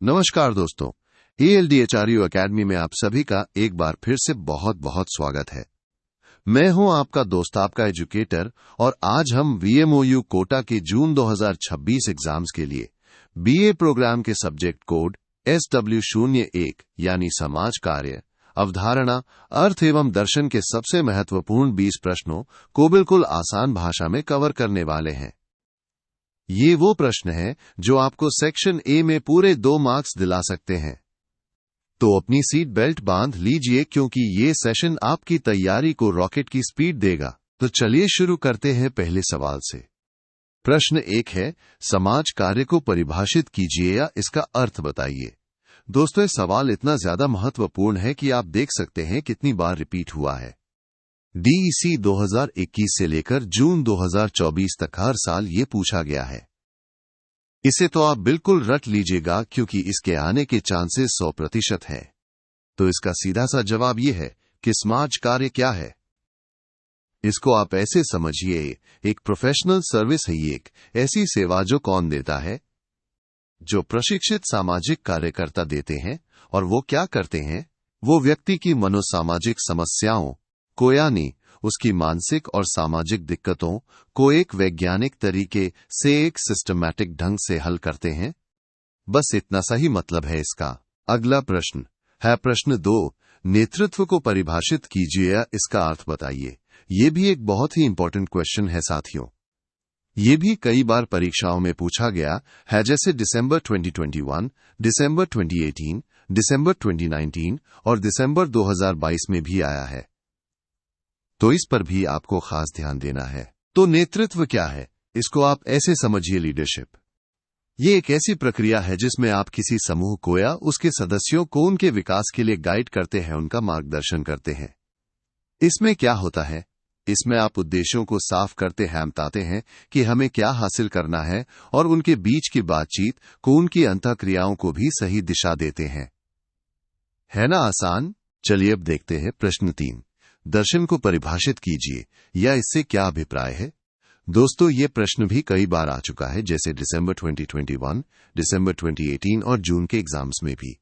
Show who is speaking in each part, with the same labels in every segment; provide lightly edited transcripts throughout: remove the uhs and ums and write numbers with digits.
Speaker 1: नमस्कार दोस्तों, ALDHRU academy में आप सभी का एक बार फिर से बहुत बहुत स्वागत है। मैं हूं आपका दोस्त, आपका एजुकेटर, और आज हम VMOU कोटा के जून 2026 एग्जाम्स के लिए BA प्रोग्राम के सब्जेक्ट कोड SW01 यानी समाज कार्य, अवधारणा, अर्थ एवं दर्शन के सबसे महत्वपूर्ण 20 प्रश्नों को बिल्कुल आसान भाषा में कवर करने वाले हैं। ये वो प्रश्न है जो आपको सेक्शन ए में पूरे 2 मार्क्स दिला सकते हैं। तो अपनी सीट बेल्ट बांध लीजिए क्योंकि ये सेशन आपकी तैयारी को रॉकेट की स्पीड देगा। तो चलिए शुरू करते हैं पहले सवाल से। प्रश्न 1 है, समाज कार्य को परिभाषित कीजिए या इसका अर्थ बताइए। दोस्तों, ये सवाल इतना ज्यादा महत्वपूर्ण है कि आप देख सकते हैं कितनी बार रिपीट हुआ है। DEC 2021 से लेकर जून 2024 तक हर साल ये पूछा गया है। इसे तो आप बिल्कुल रट लीजिएगा क्योंकि इसके आने के चांसेस 100% है। तो इसका सीधा सा जवाब ये है कि समाज कार्य क्या है। इसको आप ऐसे समझिए, एक प्रोफेशनल सर्विस है। ये एक ऐसी सेवा जो कौन देता है? जो प्रशिक्षित सामाजिक कार्यकर्ता देते हैं। और वो क्या करते हैं? वो व्यक्ति की मनोसामाजिक समस्याओं को यानी उसकी मानसिक और सामाजिक दिक्कतों को एक वैज्ञानिक तरीके से एक सिस्टमैटिक ढंग से हल करते हैं। बस इतना सा ही मतलब है इसका। अगला प्रश्न है प्रश्न 2, नेतृत्व को परिभाषित कीजिए या इसका अर्थ बताइए। ये भी एक बहुत ही इंपॉर्टेंट क्वेश्चन है साथियों। ये भी कई बार परीक्षाओं में पूछा गया है, जैसे दिसंबर 2021, दिसंबर 2018, दिसंबर 2019 और दिसंबर 2022 में भी आया है। तो इस पर भी आपको खास ध्यान देना है। तो नेतृत्व क्या है? इसको आप ऐसे समझिए, लीडरशिप। ये एक ऐसी प्रक्रिया है जिसमें आप किसी समूह को या उसके सदस्यों को उनके विकास के लिए गाइड करते हैं, उनका मार्गदर्शन करते हैं। इसमें क्या होता है? इसमें आप उद्देश्यों को साफ करते हैं, बताते हैं कि हमें क्या हासिल करना है और उनके बीच की बातचीत को, उनकी अंतःक्रियाओं को भी सही दिशा देते हैं। है ना आसान? चलिए अब देखते हैं प्रश्न 3, दर्शन को परिभाषित कीजिए या इससे क्या अभिप्राय है। दोस्तों, ये प्रश्न भी कई बार आ चुका है, जैसे दिसंबर 2021, दिसंबर 2018 और जून के एग्जाम्स में भी।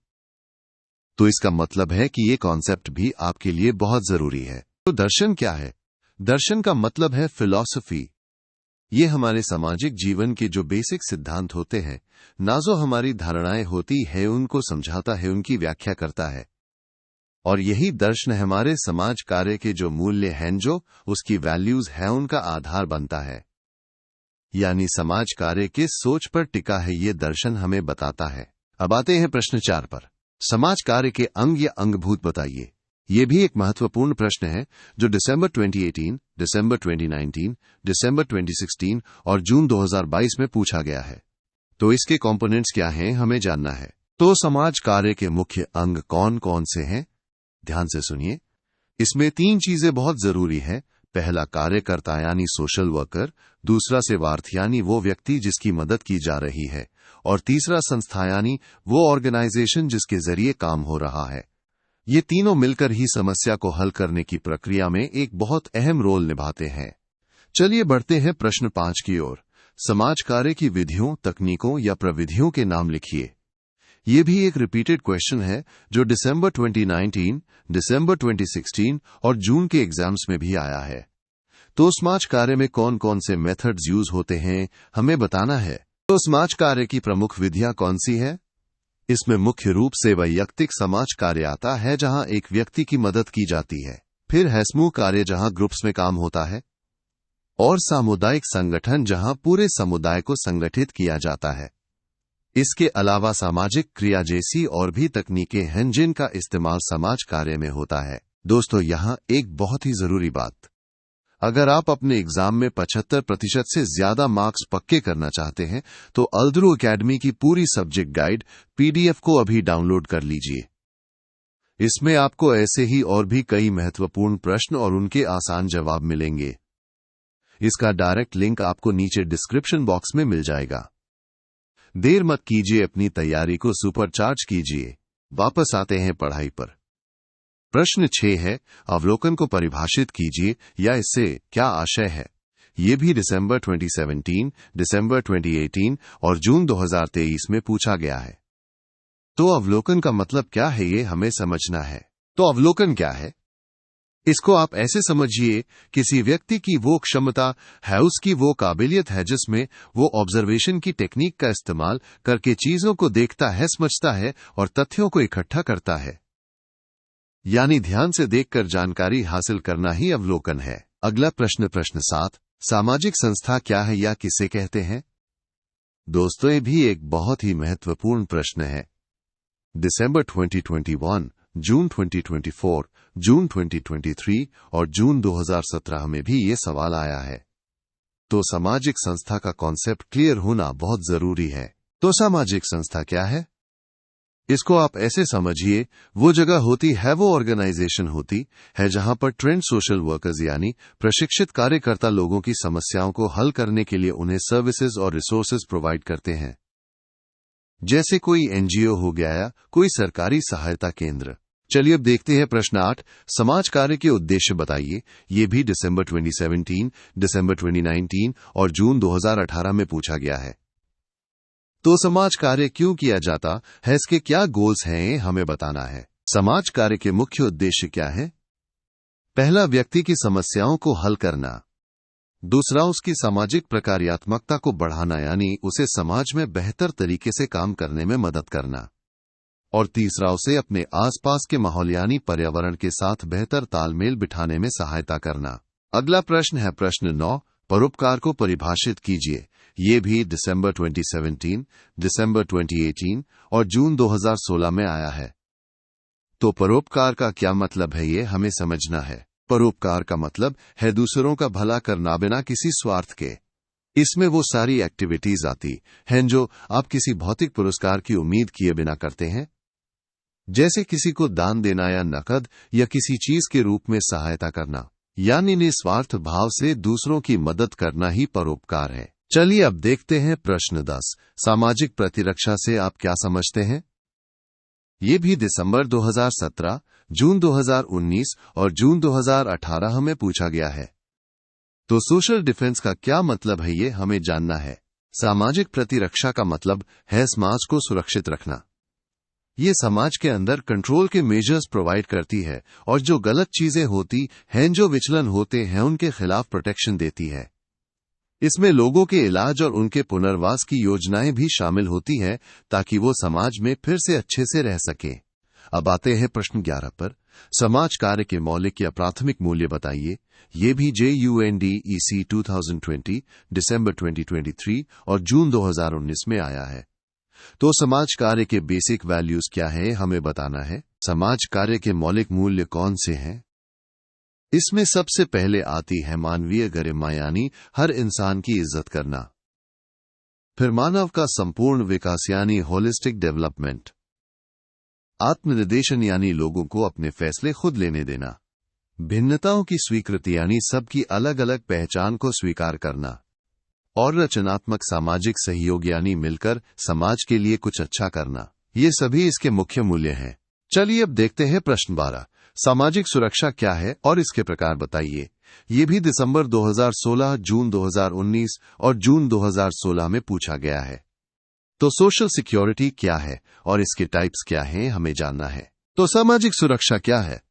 Speaker 1: तो इसका मतलब है कि ये कॉन्सेप्ट भी आपके लिए बहुत जरूरी है। तो दर्शन क्या है? दर्शन का मतलब है फिलॉसफी। ये हमारे सामाजिक जीवन के जो बेसिक सिद्धांत होते हैं, ना जो हमारी धारणाएं होती है, उनको समझाता है, उनकी व्याख्या करता है। और यही दर्शन हमारे समाज कार्य के जो मूल्य हैं, जो उसकी वैल्यूज है, उनका आधार बनता है। यानी समाज कार्य के सोच पर टिका है ये दर्शन हमें बताता है। अब आते हैं प्रश्न 4 पर। समाज कार्य के अंग या अंगभूत बताइए। ये भी एक महत्वपूर्ण प्रश्न है जो दिसंबर 2018, दिसंबर 2019, दिसंबर 2016 और जून 2022 में पूछा गया है। तो इसके कंपोनेंट्स क्या हैं, हमें जानना है। तो समाज कार्य के मुख्य अंग कौन कौन से हैं? ध्यान से सुनिए। इसमें 3 चीजें बहुत जरूरी है। पहला कार्यकर्ता यानी सोशल वर्कर, दूसरा सेवार्थी यानी वो व्यक्ति जिसकी मदद की जा रही है, और तीसरा संस्था यानी वो ऑर्गेनाइजेशन जिसके जरिए काम हो रहा है। ये तीनों मिलकर ही समस्या को हल करने की प्रक्रिया में एक बहुत अहम रोल निभाते हैं। चलिए बढ़ते हैं प्रश्न 5 की ओर। समाज कार्य की विधियों, तकनीकों या प्रविधियों के नाम लिखिए। ये भी एक रिपीटेड क्वेश्चन है जो दिसंबर 2019, दिसंबर 2016 और जून के एग्जाम्स में भी आया है। तो समाज कार्य में कौन कौन से मेथड्स यूज होते हैं, हमें बताना है। तो समाज कार्य की प्रमुख विधियां कौन सी है? इसमें मुख्य रूप से वैयक्तिक समाज कार्य आता है, जहां एक व्यक्ति की मदद की जाती है। फिर है समूह कार्य, जहां ग्रुप्स में काम होता है। और सामुदायिक संगठन, जहां पूरे समुदाय को संगठित किया जाता है। इसके अलावा सामाजिक क्रिया जैसी और भी तकनीकें हैं जिनका इस्तेमाल समाज कार्य में होता है। दोस्तों, यहां एक बहुत ही जरूरी बात, अगर आप अपने एग्जाम में 75% से ज्यादा मार्क्स पक्के करना चाहते हैं तो अल्द्रू एकेडमी की पूरी सब्जेक्ट गाइड PDF को अभी डाउनलोड कर लीजिए। इसमें आपको ऐसे ही और भी कई महत्वपूर्ण प्रश्न और उनके आसान जवाब मिलेंगे। इसका डायरेक्ट लिंक आपको नीचे डिस्क्रिप्शन बॉक्स में मिल जाएगा। देर मत कीजिए, अपनी तैयारी को सुपरचार्ज कीजिए। वापस आते हैं पढ़ाई पर। प्रश्न 6 है, अवलोकन को परिभाषित कीजिए या इससे क्या आशय है। ये भी दिसंबर 2017, दिसंबर 2018 और जून 2023 में पूछा गया है। तो अवलोकन का मतलब क्या है, ये हमें समझना है। तो अवलोकन क्या है? इसको आप ऐसे समझिए, किसी व्यक्ति की वो क्षमता है, उसकी वो काबिलियत है जिसमें वो ऑब्जर्वेशन की टेक्निक का इस्तेमाल करके चीजों को देखता है, समझता है और तथ्यों को इकट्ठा करता है। यानी ध्यान से देखकर जानकारी हासिल करना ही अवलोकन है। अगला प्रश्न, प्रश्न 7, सामाजिक संस्था क्या है या किसे कहते हैं? दोस्तों, ये भी एक बहुत ही महत्वपूर्ण प्रश्न है। दिसंबर 2021, जून 2024, जून 2023 और जून 2017 में भी ये सवाल आया है। तो सामाजिक संस्था का कॉन्सेप्ट क्लियर होना बहुत जरूरी है। तो सामाजिक संस्था क्या है? इसको आप ऐसे समझिए, वो जगह होती है, वो ऑर्गेनाइजेशन होती है जहां पर ट्रेंड सोशल वर्कर्स यानी प्रशिक्षित कार्यकर्ता लोगों की समस्याओं को हल करने के लिए उन्हें सर्विसेज और रिसोर्सेज प्रोवाइड करते हैं। जैसे कोई एनजीओ हो गया या कोई सरकारी सहायता केंद्र। चलिए अब देखते हैं प्रश्न 8, समाज कार्य के उद्देश्य बताइए। ये भी दिसंबर 2017, दिसंबर 2019 और जून 2018 में पूछा गया है। तो समाज कार्य क्यों किया जाता है, इसके क्या गोल्स हैं, हमें बताना है। समाज कार्य के मुख्य उद्देश्य क्या है? पहला, व्यक्ति की समस्याओं को हल करना। दूसरा, उसकी सामाजिक प्रकार्यात्मकता को बढ़ाना यानी उसे समाज में बेहतर तरीके से काम करने में मदद करना। और तीसरा, उसे अपने आसपास के माहौल यानी पर्यावरण के साथ बेहतर तालमेल बिठाने में सहायता करना। अगला प्रश्न है प्रश्न 9, परोपकार को परिभाषित कीजिए। ये भी दिसंबर 2017, दिसंबर 2018 और जून 2016 में आया है। तो परोपकार का क्या मतलब है, ये हमें समझना है। परोपकार का मतलब है दूसरों का भला करना बिना किसी स्वार्थ के। इसमें वो सारी एक्टिविटीज आती हैं जो आप किसी भौतिक पुरस्कार की उम्मीद किए बिना करते हैं, जैसे किसी को दान देना या नकद या किसी चीज के रूप में सहायता करना, यानी निस्वार्थ भाव से दूसरों की मदद करना ही परोपकार है। चलिए अब देखते हैं प्रश्न 10, सामाजिक प्रतिरक्षा से आप क्या समझते हैं? ये भी दिसंबर 2017, जून 2019 और जून 2018 में पूछा गया है। तो सोशल डिफेंस का क्या मतलब है, ये हमें जानना है। सामाजिक प्रतिरक्षा का मतलब है समाज को सुरक्षित रखना। ये समाज के अंदर कंट्रोल के मेजर्स प्रोवाइड करती है और जो गलत चीजें होती हैं, जो विचलन होते हैं, उनके खिलाफ प्रोटेक्शन देती है। इसमें लोगों के इलाज और उनके पुनर्वास की योजनाएं भी शामिल होती हैं ताकि वो समाज में फिर से अच्छे से रह सकें। अब आते हैं प्रश्न 11 पर, समाज कार्य के मौलिक या प्राथमिक मूल्य बताइए। ये भी JUNDEC 2020, दिसंबर 2023 और जून 2019 में आया है। तो समाज कार्य के बेसिक वैल्यूज क्या है, हमें बताना है। समाज कार्य के मौलिक मूल्य कौन से हैं? इसमें सबसे पहले आती है मानवीय गरिमा यानी हर इंसान की इज्जत करना। फिर मानव का संपूर्ण विकास यानी होलिस्टिक डेवलपमेंट। आत्मनिर्देशन यानी लोगों को अपने फैसले खुद लेने देना। भिन्नताओं की स्वीकृति यानी सबकी अलग अलग पहचान को स्वीकार करना। और रचनात्मक सामाजिक सहयोग यानी मिलकर समाज के लिए कुछ अच्छा करना। ये सभी इसके मुख्य मूल्य हैं। चलिए अब देखते हैं प्रश्न 12, सामाजिक सुरक्षा क्या है और इसके प्रकार बताइए। ये भी दिसंबर 2016, जून 2019 और जून 2016 में पूछा गया है। तो सोशल सिक्योरिटी क्या है और इसके टाइप्स क्या हैं, हमें जानना है। तो सामाजिक सुरक्षा क्या है?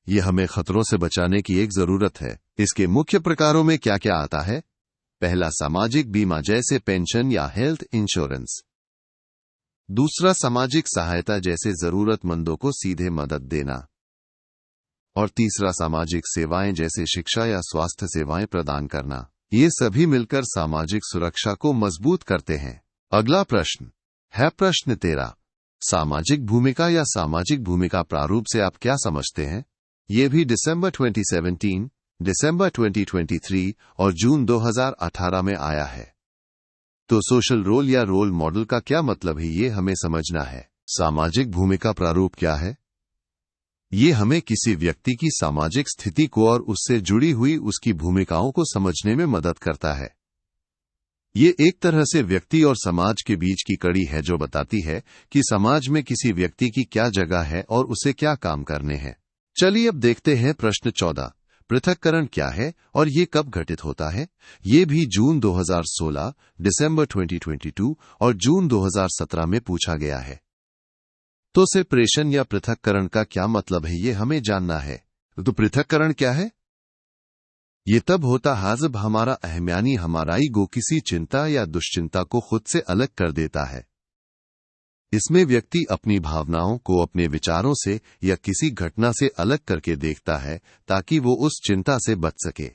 Speaker 1: ये हमें खतरों से बचाने की एक जरूरत है। इसके मुख्य प्रकारों में क्या क्या आता है? पहला, सामाजिक बीमा जैसे पेंशन या हेल्थ इंश्योरेंस। दूसरा, सामाजिक सहायता जैसे जरूरतमंदों को सीधे मदद देना। और तीसरा, सामाजिक सेवाएं जैसे शिक्षा या स्वास्थ्य सेवाएं प्रदान करना। ये सभी मिलकर सामाजिक सुरक्षा को मजबूत करते हैं। अगला प्रश्न है प्रश्न 13, सामाजिक भूमिका या सामाजिक भूमिका प्रारूप से आप क्या समझते हैं? ये भी दिसंबर 2017, दिसंबर 2023 और जून 2018 में आया है। तो सोशल रोल या रोल मॉडल का क्या मतलब है, ये हमें समझना है। सामाजिक भूमिका प्रारूप क्या है? ये हमें किसी व्यक्ति की सामाजिक स्थिति को और उससे जुड़ी हुई उसकी भूमिकाओं को समझने में मदद करता है। ये एक तरह से व्यक्ति और समाज के बीच की कड़ी है जो बताती है कि समाज में किसी व्यक्ति की क्या जगह है और उसे क्या काम करने हैं। चलिए अब देखते हैं प्रश्न 14, पृथक्करण क्या है और ये कब घटित होता है? ये भी जून 2016, दिसंबर 2022 और जून 2017 में पूछा गया है। तो सेपरेशन या पृथक्करण का क्या मतलब है, ये हमें जानना है। तो पृथक्करण क्या है? ये तब होता है जब हमारा अहम यानी हमारा ईगो किसी चिंता या दुश्चिंता को खुद से अलग कर देता है। इसमें व्यक्ति अपनी भावनाओं को अपने विचारों से या किसी घटना से अलग करके देखता है ताकि वो उस चिंता से बच सके।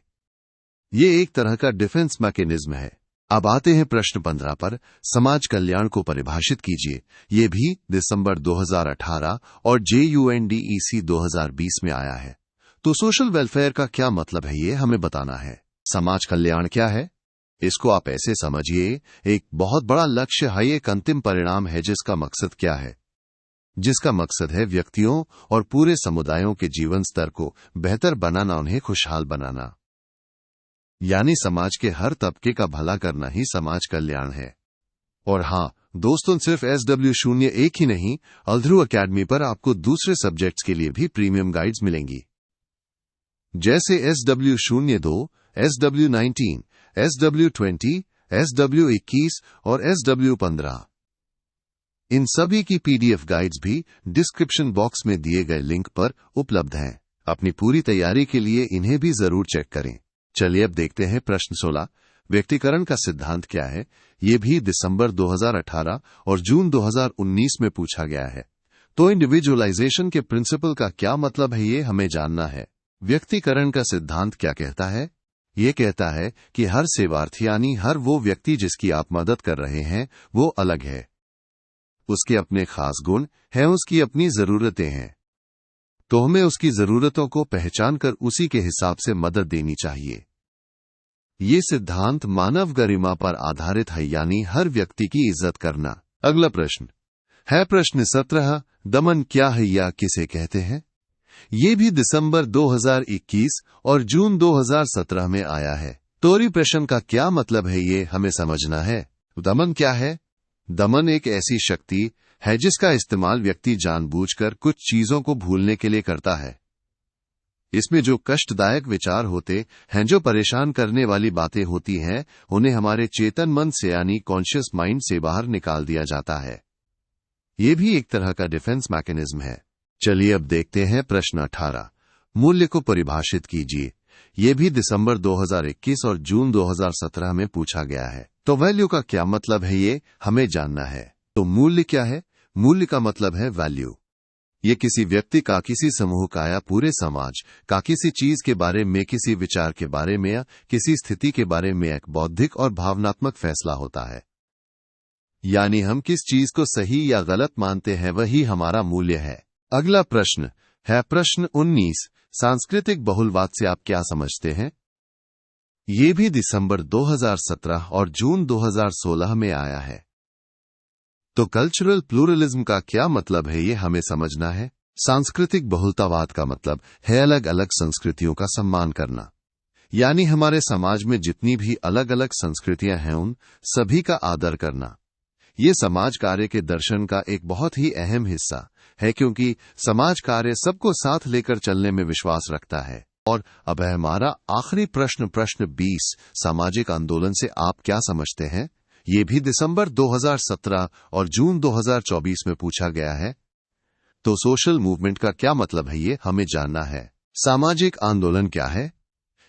Speaker 1: ये एक तरह का डिफेंस मैकेनिज्म है। अब आते हैं प्रश्न 15 पर। समाज कल्याण को परिभाषित कीजिए। ये भी दिसंबर 2018 और JUNDEC 2020 में आया है। तो सोशल वेलफेयर का क्या मतलब है, ये हमें बताना है। समाज कल्याण क्या है? इसको आप ऐसे समझिए, एक बहुत बड़ा लक्ष्य है, एक अंतिम परिणाम है जिसका मकसद क्या है? जिसका मकसद है व्यक्तियों और पूरे समुदायों के जीवन स्तर को बेहतर बनाना, उन्हें खुशहाल बनाना। यानी समाज के हर तबके का भला करना ही समाज कल्याण है। और हां दोस्तों, सिर्फ SW01 ही नहीं, अल्ध्रुव अकेडमी पर आपको दूसरे सब्जेक्ट्स के लिए भी प्रीमियम गाइड्स मिलेंगी, जैसे SW02, SW19, SW20, SW21 और SW15। इन सभी की PDF गाइड्स भी डिस्क्रिप्शन बॉक्स में दिए गए लिंक पर उपलब्ध हैं। अपनी पूरी तैयारी के लिए इन्हें भी जरूर चेक करें। चलिए अब देखते हैं प्रश्न 16। व्यक्तिकरण का सिद्धांत क्या है? ये भी दिसंबर 2018 और जून 2019 में पूछा गया है। तो इंडिविजुअलाइजेशन के प्रिंसिपल का क्या मतलब है, ये हमें जानना है। व्यक्तिकरण का सिद्धांत क्या कहता है? ये कहता है कि हर सेवार्थी यानी हर वो व्यक्ति जिसकी आप मदद कर रहे हैं वो अलग है। उसके अपने खास गुण हैं, उसकी अपनी जरूरतें हैं। तो हमें उसकी जरूरतों को पहचान कर उसी के हिसाब से मदद देनी चाहिए। ये सिद्धांत मानव गरिमा पर आधारित है, यानी हर व्यक्ति की इज्जत करना। अगला प्रश्न है प्रश्न 17। दमन क्या है या किसे कहते हैं? ये भी दिसंबर 2021 और जून 2017 में आया है। तो रिप्रेशन का क्या मतलब है, ये हमें समझना है। दमन क्या है? दमन एक ऐसी शक्ति है जिसका इस्तेमाल व्यक्ति जानबूझकर कुछ चीजों को भूलने के लिए करता है। इसमें जो कष्टदायक विचार होते हैं, जो परेशान करने वाली बातें होती हैं, उन्हें हमारे चेतन मन से यानी कॉन्शियस माइंड से बाहर निकाल दिया जाता है। ये भी एक तरह का डिफेंस मैकेनिज्म है। चलिए अब देखते हैं प्रश्न 18। मूल्य को परिभाषित कीजिए। ये भी दिसंबर 2021 और जून 2017 में पूछा गया है। तो वैल्यू का क्या मतलब है, ये हमें जानना है। तो मूल्य क्या है? मूल्य का मतलब है वैल्यू। ये किसी व्यक्ति का, किसी समूह का या पूरे समाज का किसी चीज के बारे में, किसी विचार के बारे में या किसी स्थिति के बारे में एक बौद्धिक और भावनात्मक फैसला होता है। यानी हम किस चीज को सही या गलत मानते हैं, वही हमारा मूल्य है। अगला प्रश्न है प्रश्न 19। सांस्कृतिक बहुलवाद से आप क्या समझते हैं? ये भी दिसंबर 2017 और जून 2016 में आया है। तो कल्चरल प्लूरलिज्म का क्या मतलब है, ये हमें समझना है। सांस्कृतिक बहुलतावाद का मतलब है अलग अलग संस्कृतियों का सम्मान करना। यानी हमारे समाज में जितनी भी अलग अलग संस्कृतियां हैं, उन सभी का आदर करना। ये समाज कार्य के दर्शन का एक बहुत ही अहम हिस्सा है, क्योंकि समाज कार्य सबको साथ लेकर चलने में विश्वास रखता है। और अब है हमारा आखिरी प्रश्न, प्रश्न 20। सामाजिक आंदोलन से आप क्या समझते हैं? ये भी दिसंबर 2017 और जून 2024 में पूछा गया है। तो सोशल मूवमेंट का क्या मतलब है, ये हमें जानना है। सामाजिक आंदोलन क्या है?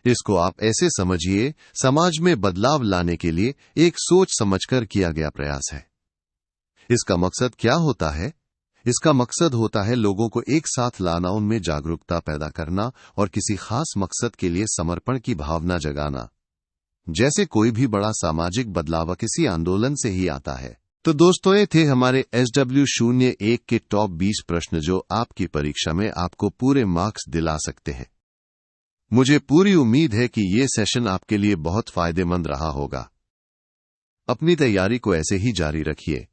Speaker 1: इसको आप ऐसे समझिए, समाज में बदलाव लाने के लिए एक सोच समझकर किया गया प्रयास है। इसका मकसद क्या होता है? इसका मकसद होता है लोगों को एक साथ लाना, उनमें जागरूकता पैदा करना और किसी खास मकसद के लिए समर्पण की भावना जगाना। जैसे कोई भी बड़ा सामाजिक बदलाव किसी आंदोलन से ही आता है। तो दोस्तों, ये थे हमारे SW01 के टॉप 20 प्रश्न जो आपकी परीक्षा में आपको पूरे मार्क्स दिला सकते हैं। मुझे पूरी उम्मीद है कि ये सेशन आपके लिए बहुत फायदेमंद रहा होगा। अपनी तैयारी को ऐसे ही जारी रखिए।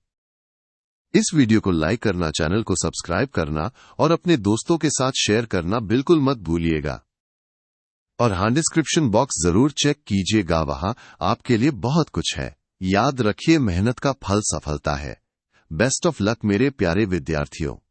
Speaker 1: इस वीडियो को लाइक करना, चैनल को सब्सक्राइब करना और अपने दोस्तों के साथ शेयर करना बिल्कुल मत भूलिएगा। और हाँ, डिस्क्रिप्शन बॉक्स जरूर चेक कीजिएगा, वहां आपके लिए बहुत कुछ है। याद रखिए, मेहनत का फल सफलता है। बेस्ट ऑफ लक मेरे प्यारे विद्यार्थियों।